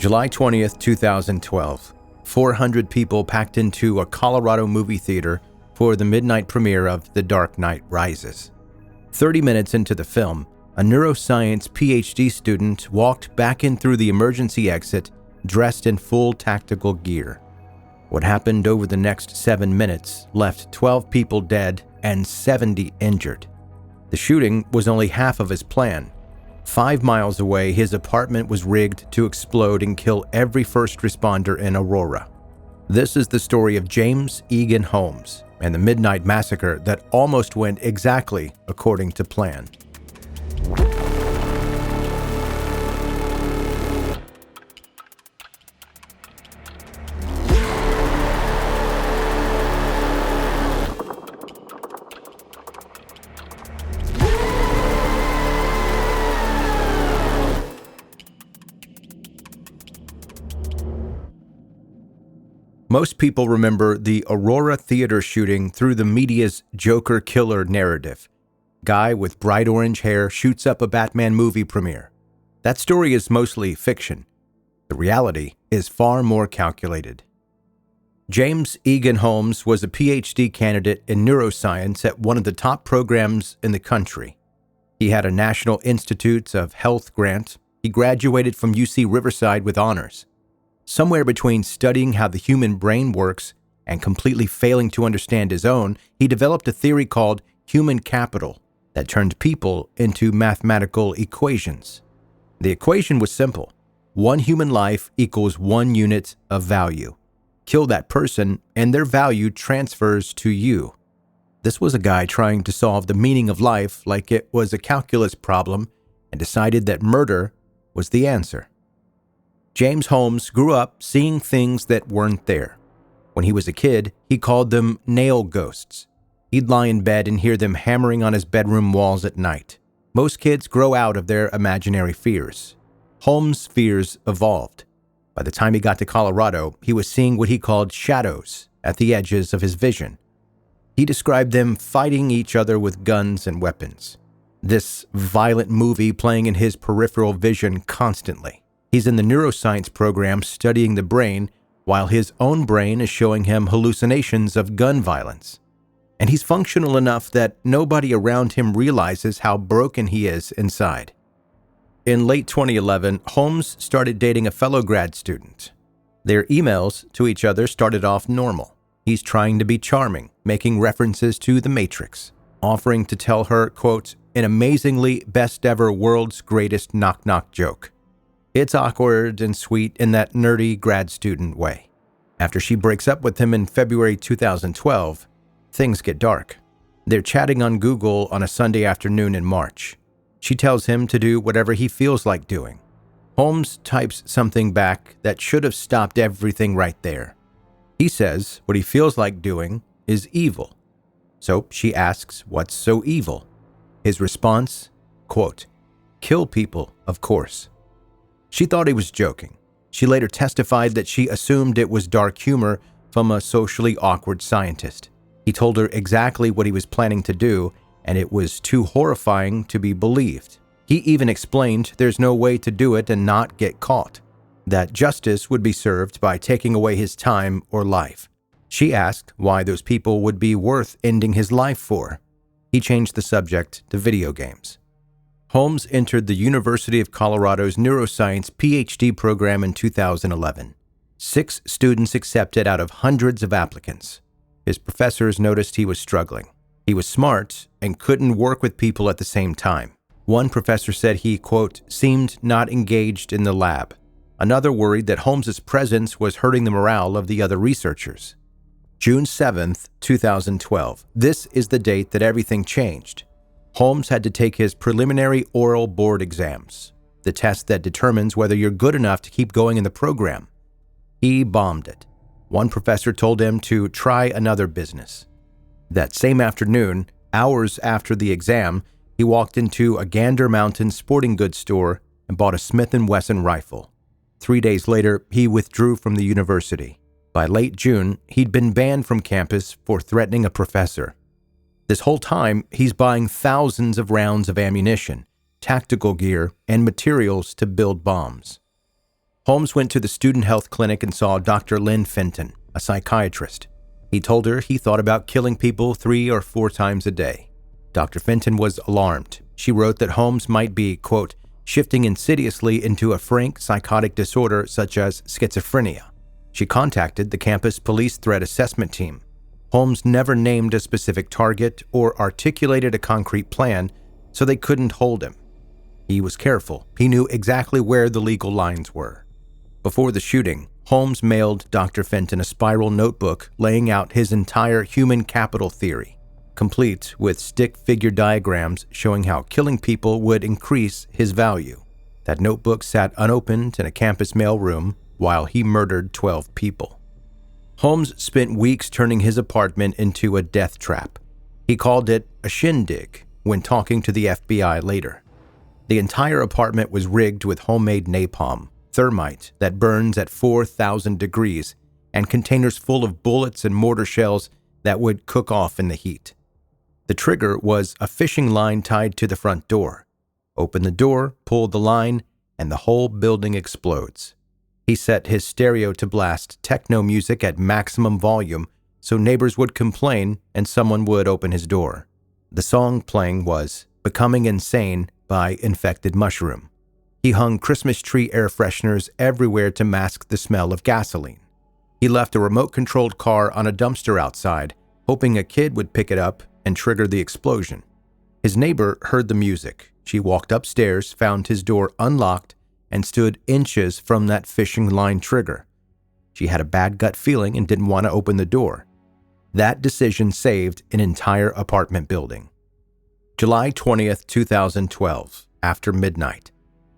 July 20th, 2012. 400 people packed into a Colorado movie theater for the midnight premiere of The Dark Knight Rises. 30 minutes into the film, a neuroscience PhD student walked back in through the emergency exit dressed in full tactical gear. What happened over the next 7 minutes left 12 people dead and 70 injured. The shooting was only half of his plan. 5 miles away, his apartment was rigged to explode and kill every first responder in Aurora. This is the story of James Eagan Holmes and the Midnight Massacre that almost went exactly according to plan. Most people remember the Aurora theater shooting through the media's Joker killer narrative. Guy with bright orange hair shoots up a Batman movie premiere. That story is mostly fiction. The reality is far more calculated. James Eagan Holmes was a PhD candidate in neuroscience at one of the top programs in the country. He had a National Institutes of Health grant. He graduated from UC Riverside with honors. Somewhere between studying how the human brain works and completely failing to understand his own, he developed a theory called human capital that turned people into mathematical equations. The equation was simple. 1 human life equals 1 unit of value. Kill that person, and their value transfers to you. This was a guy trying to solve the meaning of life like it was a calculus problem and decided that murder was the answer. James Holmes grew up seeing things that weren't there. When he was a kid, he called them nail ghosts. He'd lie in bed and hear them hammering on his bedroom walls at night. Most kids grow out of their imaginary fears. Holmes' fears evolved. By the time he got to Colorado, he was seeing what he called shadows at the edges of his vision. He described them fighting each other with guns and weapons. This violent movie playing in his peripheral vision constantly. He's in the neuroscience program studying the brain, while his own brain is showing him hallucinations of gun violence. And he's functional enough that nobody around him realizes how broken he is inside. In late 2011, Holmes started dating a fellow grad student. Their emails to each other started off normal. He's trying to be charming, making references to The Matrix, offering to tell her, quote, an amazingly best ever world's greatest knock-knock joke. It's awkward and sweet in that nerdy grad student way. After she breaks up with him in February 2012, things get dark. They're chatting on Google on a Sunday afternoon in March. She tells him to do whatever he feels like doing. Holmes types something back that should have stopped everything right there. He says what he feels like doing is evil. So she asks what's so evil. His response, quote, kill people, of course. She thought he was joking. She later testified that she assumed it was dark humor from a socially awkward scientist. He told her exactly what he was planning to do, and it was too horrifying to be believed. He even explained there's no way to do it and not get caught, that justice would be served by taking away his time or life. She asked why those people would be worth ending his life for. He changed the subject to video games. Holmes entered the University of Colorado's neuroscience PhD program in 2011. 6 students accepted out of hundreds of applicants. His professors noticed he was struggling. He was smart and couldn't work with people at the same time. One professor said he, quote, seemed not engaged in the lab. Another worried that Holmes' presence was hurting the morale of the other researchers. June 7th, 2012. This is the date that everything changed. Holmes had to take his preliminary oral board exams, the test that determines whether you're good enough to keep going in the program. He bombed it. One professor told him to try another business. That same afternoon, hours after the exam, he walked into a Gander Mountain sporting goods store and bought a Smith & Wesson rifle. 3 days later, he withdrew from the university. By late June, he'd been banned from campus for threatening a professor. This whole time, he's buying thousands of rounds of ammunition, tactical gear, and materials to build bombs. Holmes went to the student health clinic and saw Dr. Lynn Fenton, a psychiatrist. He told her he thought about killing people 3 or 4 times a day. Dr. Fenton was alarmed. She wrote that Holmes might be, quote, shifting insidiously into a frank psychotic disorder such as schizophrenia. She contacted the campus police threat assessment team. Holmes never named a specific target or articulated a concrete plan, so they couldn't hold him. He was careful. He knew exactly where the legal lines were. Before the shooting, Holmes mailed Dr. Fenton a spiral notebook laying out his entire human capital theory, complete with stick figure diagrams showing how killing people would increase his value. That notebook sat unopened in a campus mailroom while he murdered 12 people. Holmes spent weeks turning his apartment into a death trap. He called it a shindig when talking to the FBI later. The entire apartment was rigged with homemade napalm, thermite that burns at 4,000 degrees, and containers full of bullets and mortar shells that would cook off in the heat. The trigger was a fishing line tied to the front door. Open the door, pull the line, and the whole building explodes. He set his stereo to blast techno music at maximum volume so neighbors would complain and someone would open his door. The song playing was Becoming Insane by Infected Mushroom. He hung Christmas tree air fresheners everywhere to mask the smell of gasoline. He left a remote-controlled car on a dumpster outside, hoping a kid would pick it up and trigger the explosion. His neighbor heard the music. She walked upstairs, found his door unlocked, and stood inches from that fishing line trigger. She had a bad gut feeling and didn't want to open the door. That decision saved an entire apartment building. July 20th, 2012, after midnight.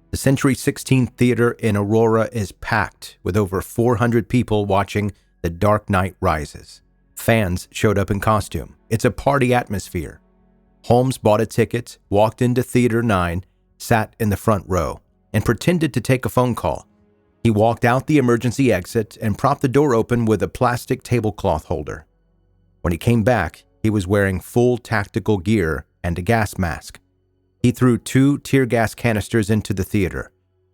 The Century 16 Theater in Aurora is packed with over 400 people watching The Dark Knight Rises. Fans showed up in costume. It's a party atmosphere. Holmes bought a ticket, walked into Theater 9, sat in the front row, and pretended to take a phone call. He walked out the emergency exit and propped the door open with a plastic tablecloth holder. When he came back, he was wearing full tactical gear and a gas mask. He threw 2 tear gas canisters into the theater.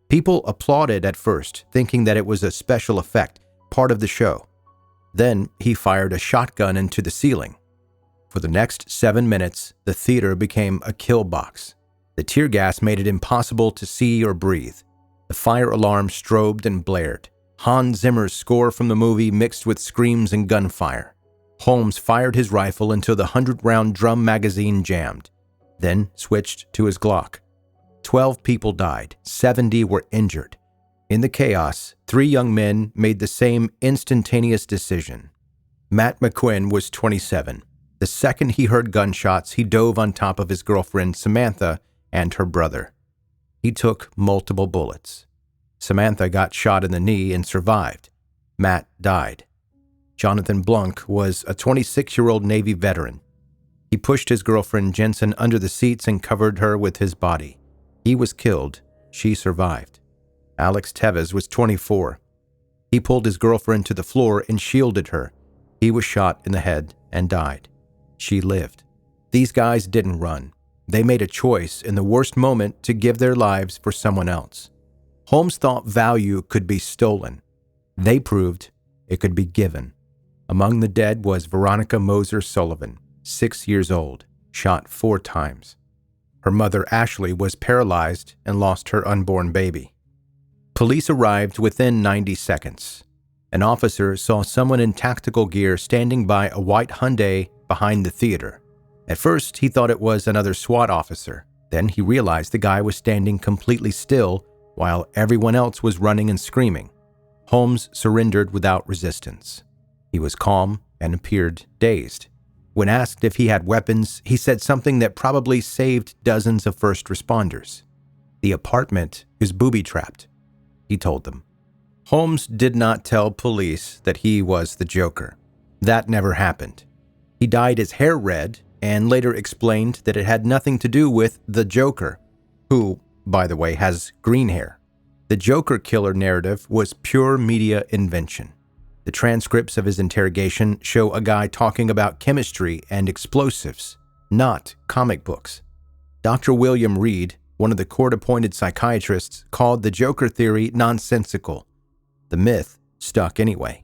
People applauded at first, thinking that it was a special effect, part of the show. Then he fired a shotgun into the ceiling. For the next 7 minutes, the theater became a kill box. The tear gas made it impossible to see or breathe. The fire alarm strobed and blared. Hans Zimmer's score from the movie mixed with screams and gunfire. Holmes fired his rifle until the 100-round drum magazine jammed, then switched to his Glock. 12 people died, 70 were injured. In the chaos, 3 young men made the same instantaneous decision. Matt McQuinn was 27. The second he heard gunshots, he dove on top of his girlfriend, Samantha, and her brother. He took multiple bullets. Samantha got shot in the knee and survived. Matt died. Jonathan Blunk was a 26-year-old Navy veteran. He pushed his girlfriend Jensen under the seats and covered her with his body. He was killed. She survived. Alex Tevez was 24. He pulled his girlfriend to the floor and shielded her. He was shot in the head and died. She lived. These guys didn't run. They made a choice in the worst moment to give their lives for someone else. Holmes thought value could be stolen. They proved it could be given. Among the dead was Veronica Moser Sullivan, 6 years old, shot 4 times. Her mother, Ashley, was paralyzed and lost her unborn baby. Police arrived within 90 seconds. An officer saw someone in tactical gear standing by a white Hyundai behind the theater. At first, he thought it was another SWAT officer. Then he realized the guy was standing completely still while everyone else was running and screaming. Holmes surrendered without resistance. He was calm and appeared dazed. When asked if he had weapons, he said something that probably saved dozens of first responders. The apartment is booby-trapped, he told them. Holmes did not tell police that he was the Joker. That never happened. He dyed his hair red and later explained that it had nothing to do with the Joker, who, by the way, has green hair. The Joker killer narrative was pure media invention. The transcripts of his interrogation show a guy talking about chemistry and explosives, not comic books. Dr. William Reed, one of the court-appointed psychiatrists, called the Joker theory nonsensical The myth stuck anyway.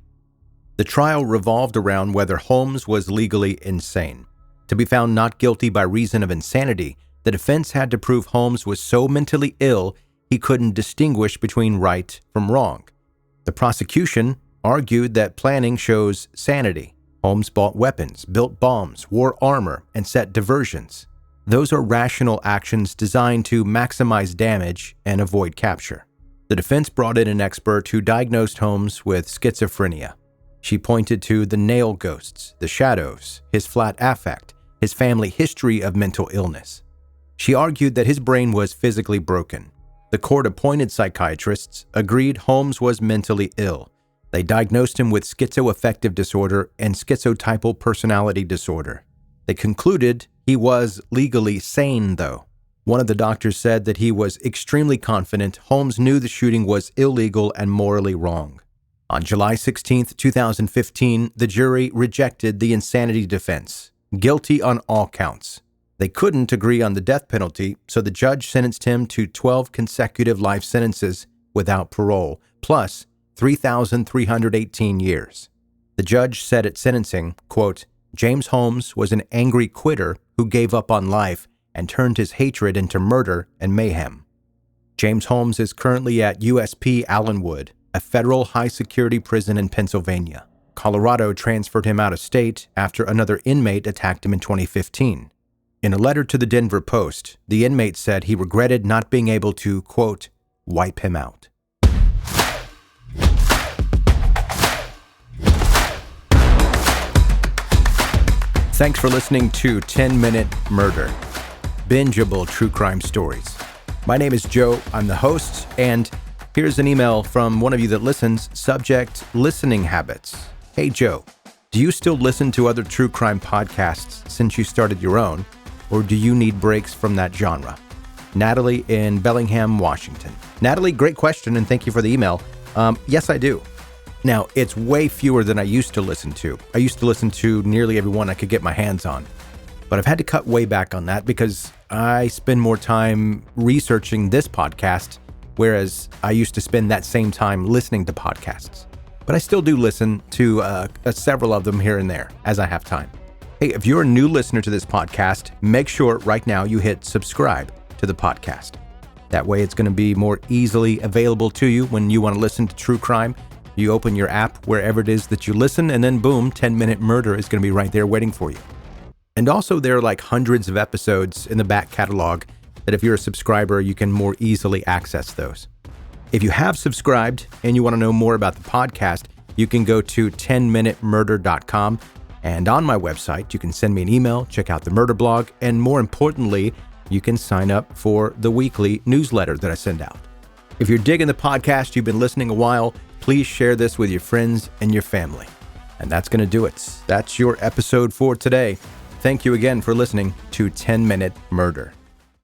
The trial revolved around whether Holmes was legally insane. To be found not guilty by reason of insanity, the defense had to prove Holmes was so mentally ill he couldn't distinguish between right from wrong. The prosecution argued that planning shows sanity. Holmes bought weapons, built bombs, wore armor, and set diversions. Those are rational actions designed to maximize damage and avoid capture. The defense brought in an expert who diagnosed Holmes with schizophrenia. She pointed to the nail ghosts, the shadows, his flat affect, his family history of mental illness. She argued that his brain was physically broken. The court-appointed psychiatrists agreed Holmes was mentally ill. They diagnosed him with schizoaffective disorder and schizotypal personality disorder. They concluded he was legally sane, though. One of the doctors said that he was extremely confident Holmes knew the shooting was illegal and morally wrong. On July 16, 2015, the jury rejected the insanity defense, guilty on all counts. They couldn't agree on the death penalty, so the judge sentenced him to 12 consecutive life sentences without parole, plus 3,318 years. The judge said at sentencing, quote, "James Holmes was an angry quitter who gave up on life and turned his hatred into murder and mayhem." James Holmes is currently at USP Allenwood, a federal high-security prison in Pennsylvania. Colorado transferred him out of state after another inmate attacked him in 2015. In a letter to the Denver Post, the inmate said he regretted not being able to, quote, "wipe him out." Thanks for listening to 10-Minute Murder, bingeable true crime stories. My name is Joe, I'm the host, and here's an email from one of you that listens, subject, listening habits. Hey Joe, do you still listen to other true crime podcasts since you started your own, or do you need breaks from that genre? Natalie in Bellingham, Washington. Natalie, great question, and thank you for the email. Yes, I do. Now, it's way fewer than I used to listen to. I used to listen to nearly everyone I could get my hands on. But I've had to cut way back on that because I spend more time researching this podcast, whereas I used to spend that same time listening to podcasts. But I still do listen to several of them here and there as I have time. Hey, if you're a new listener to this podcast, make sure right now you hit subscribe to the podcast. That way it's going to be more easily available to you when you want to listen to true crime. You open your app wherever it is that you listen, and then boom, 10-Minute Murder is going to be right there waiting for you. And also there are like hundreds of episodes in the back catalog that if you're a subscriber, you can more easily access those. If you have subscribed and you want to know more about the podcast, you can go to 10minutemurder.com. And on my website, you can send me an email, check out the murder blog, and more importantly, you can sign up for the weekly newsletter that I send out. If you're digging the podcast, you've been listening a while, please share this with your friends and your family. And that's going to do it. That's your episode for today. Thank you again for listening to 10-Minute Murder.